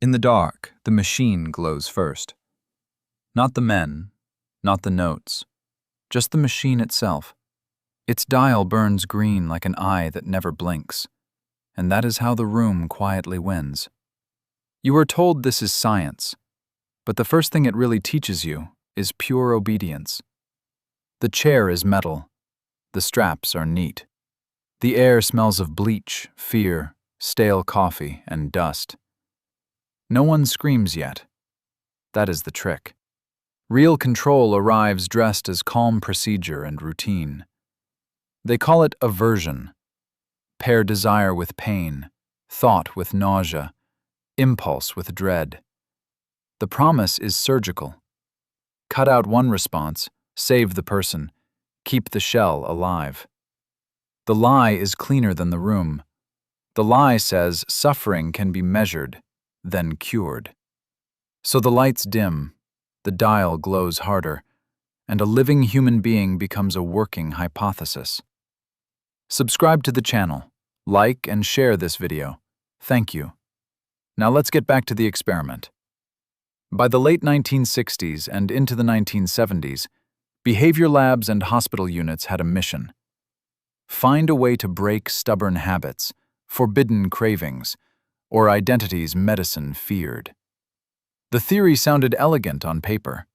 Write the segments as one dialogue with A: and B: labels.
A: In the dark, the machine glows first. Not the men, not the notes, just the machine itself. Its dial burns green like an eye that never blinks, and that is how the room quietly wins. You are told this is science, but the first thing it really teaches you is pure obedience. The chair is metal. The straps are neat. The air smells of bleach, fear, stale coffee, and dust. No one screams yet. That is the trick. Real control arrives dressed as calm procedure and routine. They call it aversion. Pair desire with pain, thought with nausea, impulse with dread. The promise is surgical. Cut out one response, save the person, keep the shell alive. The lie is cleaner than the room. The lie says suffering can be measured, then cured. So the lights dim, the dial glows harder, and a living human being becomes a working hypothesis. Subscribe to the channel, like and share this video. Thank you. Now let's get back to the experiment. By the late 1960s and into the 1970s, behavior labs and hospital units had a mission. Find a way to break stubborn habits, forbidden cravings, or identities medicine feared. The theory sounded elegant on paper.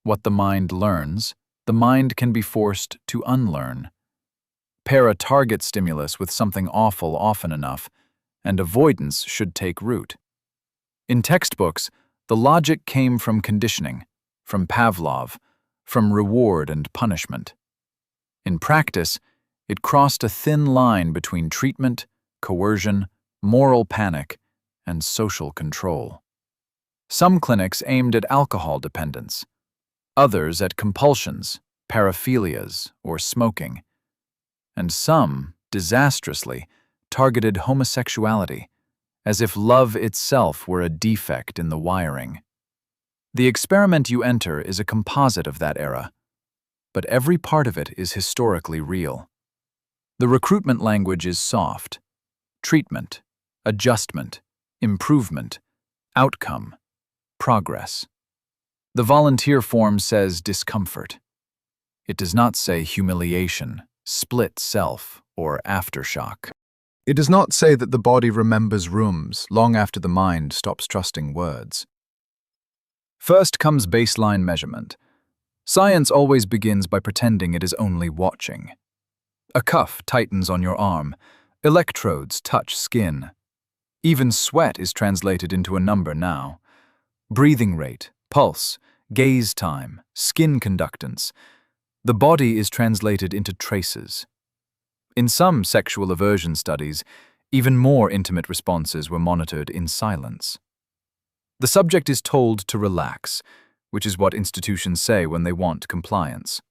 A: What the mind learns, the mind can be forced to unlearn. Pair a target stimulus with something awful often enough, and avoidance should take root. In textbooks, the logic came from conditioning, from Pavlov, from reward and punishment. In practice, it crossed a thin line between treatment, coercion, moral panic, and social control. Some clinics aimed at alcohol dependence, others at compulsions, paraphilias, or smoking, and some, disastrously, targeted homosexuality, as if love itself were a defect in the wiring. The experiment you enter is a composite of that era, but every part of it is historically real. The recruitment language is soft. Treatment, adjustment, improvement, outcome, progress. The volunteer form says discomfort. It does not say humiliation, split self, or aftershock. It does not say that the body remembers rooms long after the mind stops trusting words. First comes baseline measurement. Science always begins by pretending it is only watching. A cuff tightens on your arm. Electrodes touch skin. Even sweat is translated into a number now. Breathing rate, pulse, gaze time, skin conductance. The body is translated into traces. In some sexual aversion studies, even more intimate responses were monitored in silence. The subject is told to relax, which is what institutions say when they want compliance.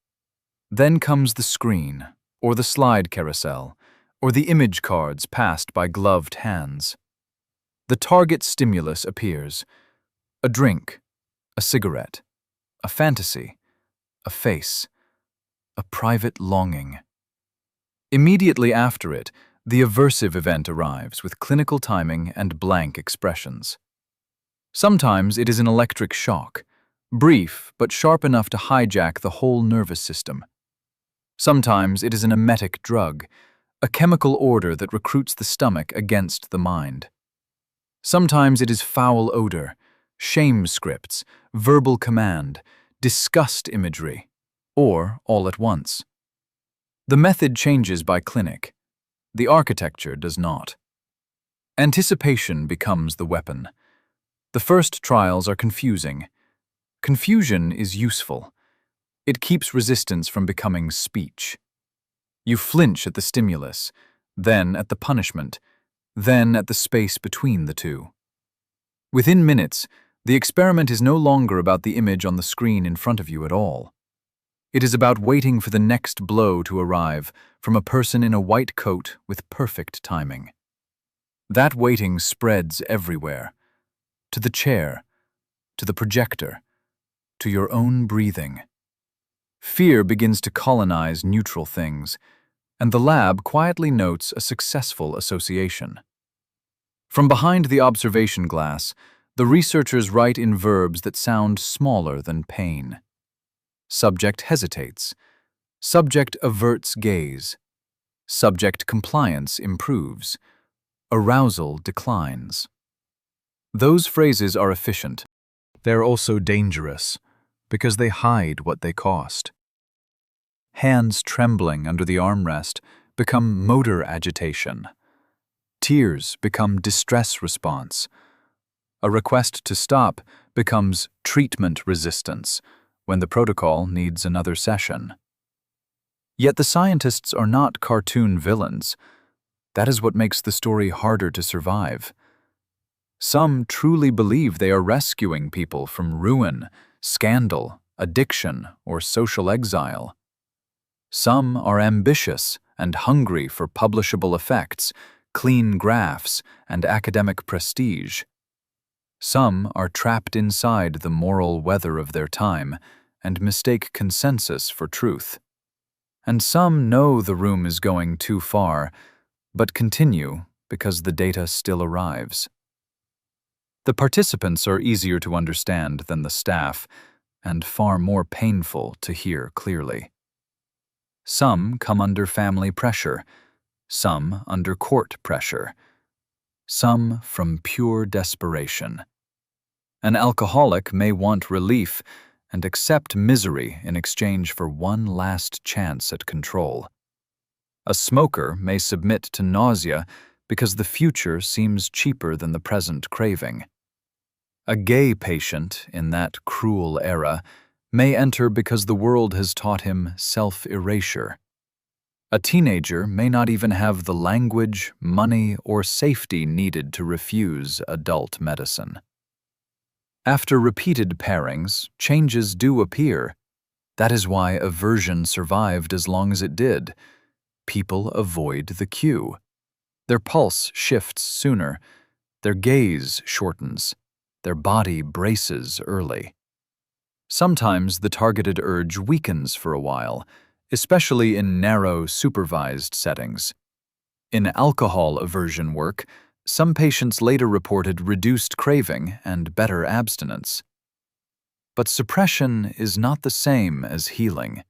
A: Then comes the screen, or the slide carousel, or the image cards passed by gloved hands. The target stimulus appears. A drink, a cigarette, a fantasy, a face, a private longing. Immediately after it, the aversive event arrives with clinical timing and blank expressions. Sometimes it is an electric shock, brief but sharp enough to hijack the whole nervous system. Sometimes it is an emetic drug, a chemical order that recruits the stomach against the mind. Sometimes it is foul odor, shame scripts, verbal command, disgust imagery, or all at once. The method changes by clinic. The architecture does not. Anticipation becomes the weapon. The first trials are confusing. Confusion is useful. It keeps resistance from becoming speech. You flinch at the stimulus, then at the punishment, then at the space between the two. Within minutes, the experiment is no longer about the image on the screen in front of you at all. It is about waiting for the next blow to arrive from a person in a white coat with perfect timing. That waiting spreads everywhere, to the chair, to the projector, to your own breathing. Fear begins to colonize neutral things, and the lab quietly notes a successful association. From behind the observation glass, The researchers write in verbs that sound smaller than pain. Subject hesitates. Subject averts gaze. Subject compliance improves. Arousal declines. Those phrases are efficient. They're also dangerous, because they hide what they cost. Hands trembling under the armrest become motor agitation. Tears become distress response. A request to stop becomes treatment resistance when the protocol needs another session. Yet the scientists are not cartoon villains. That is what makes the story harder to survive. Some truly believe they are rescuing people from ruin, scandal, addiction, or social exile. Some are ambitious and hungry for publishable effects, clean graphs, and academic prestige. Some are trapped inside the moral weather of their time and mistake consensus for truth. And some know the room is going too far, but continue because the data still arrives. The participants are easier to understand than the staff, and far more painful to hear clearly. Some come under family pressure, some under court pressure, some from pure desperation. An alcoholic may want relief and accept misery in exchange for one last chance at control. A smoker may submit to nausea because the future seems cheaper than the present craving. A gay patient in that cruel era may enter because the world has taught him self-erasure. A teenager may not even have the language, money, or safety needed to refuse adult medicine. After repeated pairings, changes do appear. That is why aversion survived as long as it did. People avoid the cue. Their pulse shifts sooner. Their gaze shortens. Their body braces early. Sometimes the targeted urge weakens for a while, especially in narrow, supervised settings. In alcohol aversion work, some patients later reported reduced craving and better abstinence. But suppression is not the same as healing,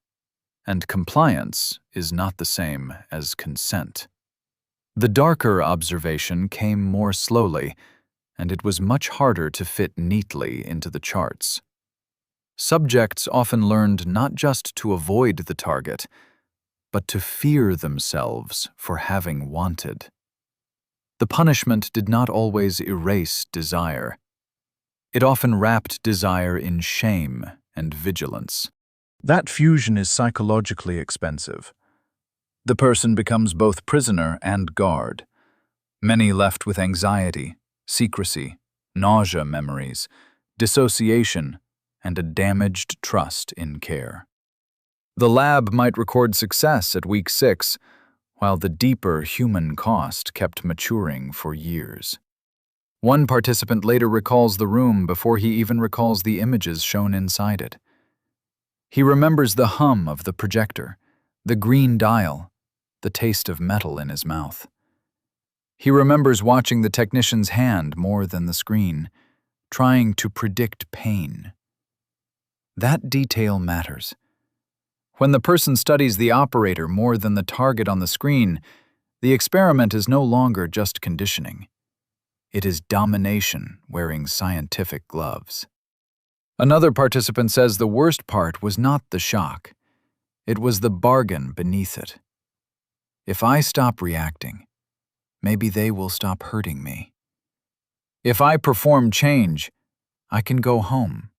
A: and compliance is not the same as consent. The darker observation came more slowly, and it was much harder to fit neatly into the charts. Subjects often learned not just to avoid the target, but to fear themselves for having wanted. The punishment did not always erase desire. It often wrapped desire in shame and vigilance. That fusion is psychologically expensive. The person becomes both prisoner and guard. Many left with anxiety, secrecy, nausea memories, dissociation, and a damaged trust in care. The lab might record success at week 6, while the deeper human cost kept maturing for years. One participant later recalls the room before he even recalls the images shown inside it. He remembers the hum of the projector, the green dial, the taste of metal in his mouth. He remembers watching the technician's hand more than the screen, trying to predict pain. That detail matters. When the person studies the operator more than the target on the screen, the experiment is no longer just conditioning. It is domination wearing scientific gloves. Another participant says the worst part was not the shock. It was the bargain beneath it. If I stop reacting, maybe they will stop hurting me. If I perform change, I can go home.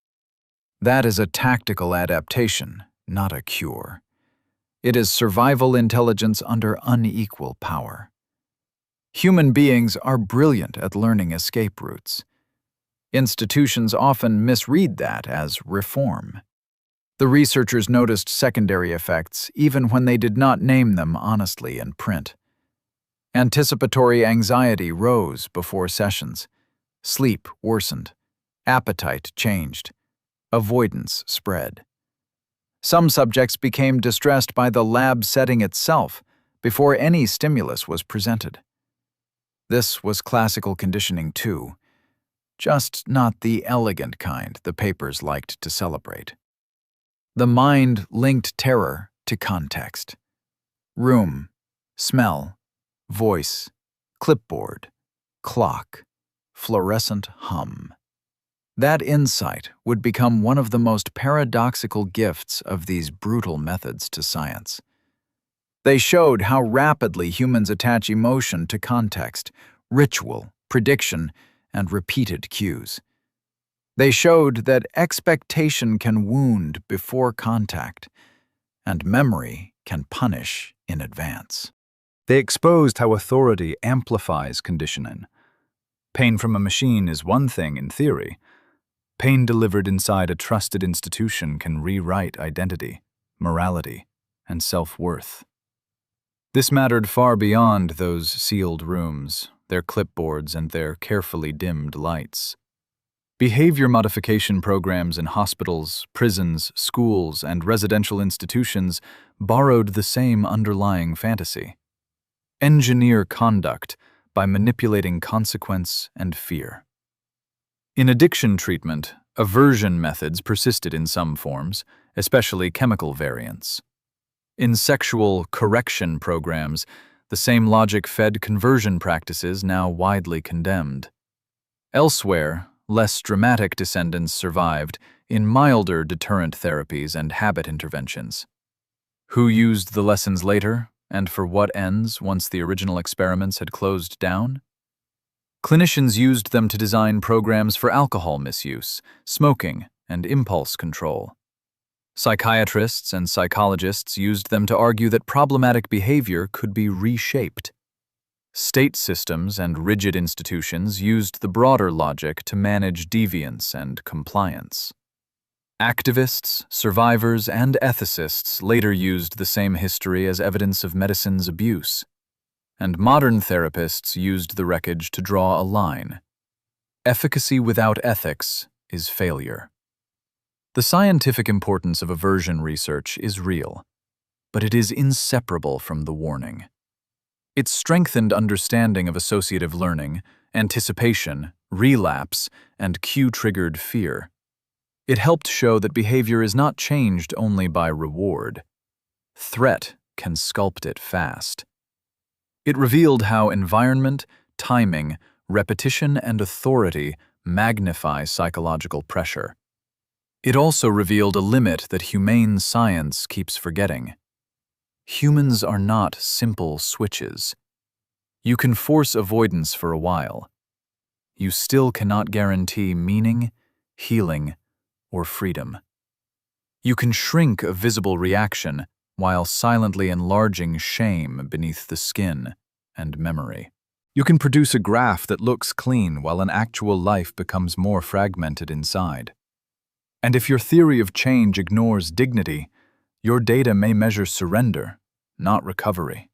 A: That is a tactical adaptation, not a cure. It is survival intelligence under unequal power. Human beings are brilliant at learning escape routes. Institutions often misread that as reform. The researchers noticed secondary effects even when they did not name them honestly in print. Anticipatory anxiety rose before sessions. Sleep worsened. Appetite changed. Avoidance spread. Some subjects became distressed by the lab setting itself before any stimulus was presented. This was classical conditioning too. just not the elegant kind the papers liked to celebrate. The mind linked terror to context. Room, smell, voice, clipboard, clock, fluorescent hum. That insight would become one of the most paradoxical gifts of these brutal methods to science. They showed how rapidly humans attach emotion to context, ritual, prediction, and repeated cues. They showed that expectation can wound before contact, and memory can punish in advance. They exposed how authority amplifies conditioning. Pain from a machine is one thing in theory. Pain delivered inside a trusted institution can rewrite identity, morality, and self-worth. This mattered far beyond those sealed rooms, their clipboards, and their carefully dimmed lights. Behavior modification programs in hospitals, prisons, schools, and residential institutions borrowed the same underlying fantasy. Engineer conduct by manipulating consequence and fear. In addiction treatment, aversion methods persisted in some forms, especially chemical variants. In sexual correction programs, the same logic fed conversion practices now widely condemned. Elsewhere, less dramatic descendants survived in milder deterrent therapies and habit interventions. Who used the lessons later, and for what ends once the original experiments had closed down? Clinicians used them to design programs for alcohol misuse, smoking, and impulse control. Psychiatrists and psychologists used them to argue that problematic behavior could be reshaped. State systems and rigid institutions used the broader logic to manage deviance and compliance. Activists, survivors, and ethicists later used the same history as evidence of medicine's abuse. And modern therapists used the wreckage to draw a line. Efficacy without ethics is failure. The scientific importance of aversion research is real, but it is inseparable from the warning. It strengthened understanding of associative learning, anticipation, relapse, and cue-triggered fear. It helped show that behavior is not changed only by reward. Threat can sculpt it fast. It revealed how environment, timing, repetition, and authority magnify psychological pressure. It also revealed a limit that humane science keeps forgetting. Humans are not simple switches. You can force avoidance for a while. You still cannot guarantee meaning, healing, or freedom. You can shrink a visible reaction while silently enlarging shame beneath the skin and memory. You can produce a graph that looks clean while an actual life becomes more fragmented inside. And if your theory of change ignores dignity, your data may measure surrender, not recovery.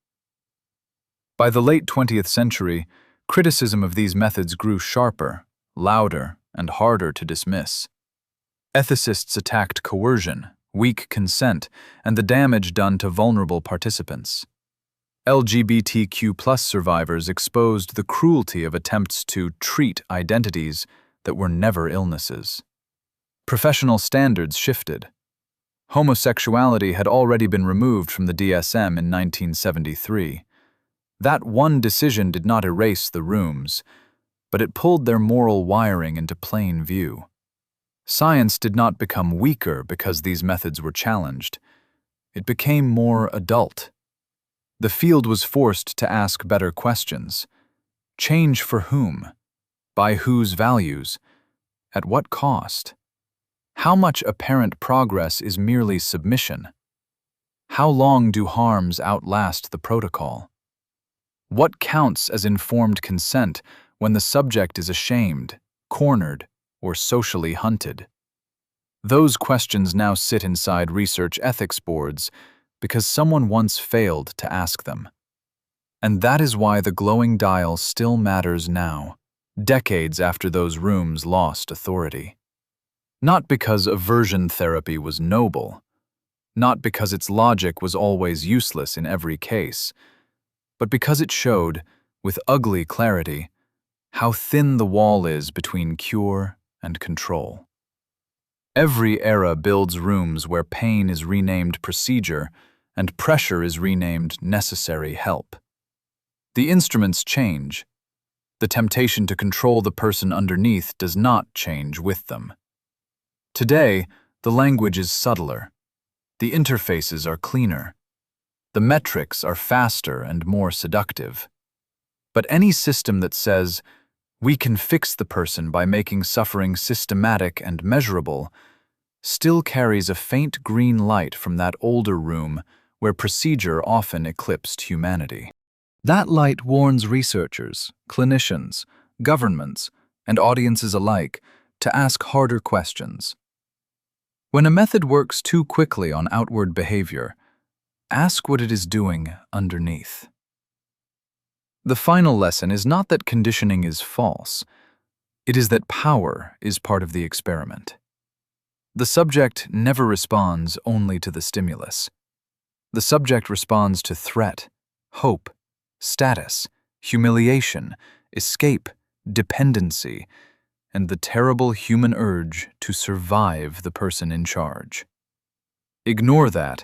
A: By the late 20th century, criticism of these methods grew sharper, louder, and harder to dismiss. Ethicists attacked coercion, weak consent, and the damage done to vulnerable participants. LGBTQ+ survivors exposed the cruelty of attempts to treat identities that were never illnesses. Professional standards shifted. Homosexuality had already been removed from the DSM in 1973. That one decision did not erase the rooms, but it pulled their moral wiring into plain view. Science did not become weaker because these methods were challenged. It became more adult. The field was forced to ask better questions. Change for whom? By whose values? At what cost? How much apparent progress is merely submission? How long do harms outlast the protocol? What counts as informed consent when the subject is ashamed, cornered, or socially hunted? Those questions now sit inside research ethics boards because someone once failed to ask them. And that is why the glowing dial still matters now, decades after those rooms lost authority. Not because aversion therapy was noble, not because its logic was always useless in every case, but because it showed, with ugly clarity, how thin the wall is between cure and control. Every era builds rooms where pain is renamed procedure and pressure is renamed necessary help. The instruments change. The temptation to control the person underneath does not change with them. Today, the language is subtler. The interfaces are cleaner. The metrics are faster and more seductive. But any system that says, we can fix the person by making suffering systematic and measurable, still carries a faint green light from that older room where procedure often eclipsed humanity. That light warns researchers, clinicians, governments, and audiences alike to ask harder questions. When a method works too quickly on outward behavior, ask what it is doing underneath. The final lesson is not that conditioning is false. It is that power is part of the experiment. The subject never responds only to the stimulus. The subject responds to threat, hope, status, humiliation, escape, dependency, and the terrible human urge to survive the person in charge. Ignore that,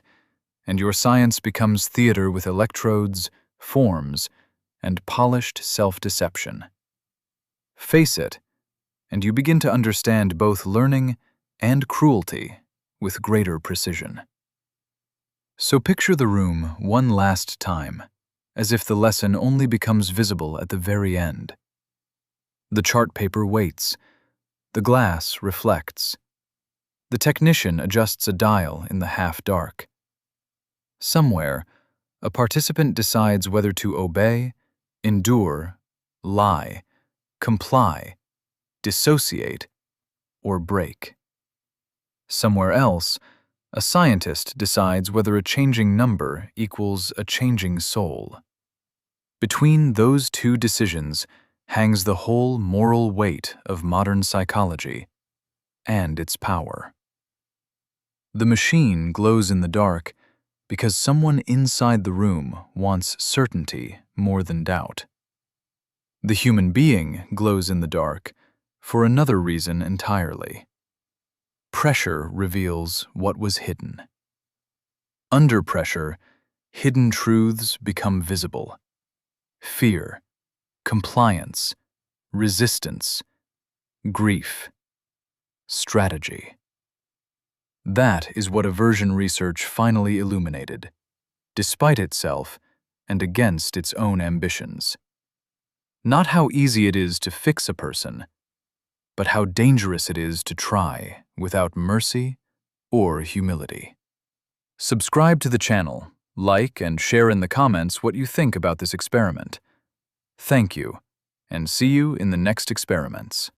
A: and your science becomes theater with electrodes, forms, and polished self-deception. Face it, and you begin to understand both learning and cruelty with greater precision. So picture the room one last time, as if the lesson only becomes visible at the very end. The chart paper waits. The glass reflects. The technician adjusts a dial in the half-dark. Somewhere, a participant decides whether to obey, endure, lie, comply, dissociate, or break. Somewhere else, a scientist decides whether a changing number equals a changing soul. Between those two decisions hangs the whole moral weight of modern psychology and its power. The machine glows in the dark because someone inside the room wants certainty more than doubt. The human being glows in the dark for another reason entirely. Pressure reveals what was hidden. Under pressure, hidden truths become visible. Fear, compliance, resistance, grief, strategy. That is what aversion research finally illuminated, despite itself and against its own ambitions. Not how easy it is to fix a person, but how dangerous it is to try without mercy or humility. Subscribe to the channel, like and share in the comments what you think about this experiment. Thank you, and see you in the next experiments.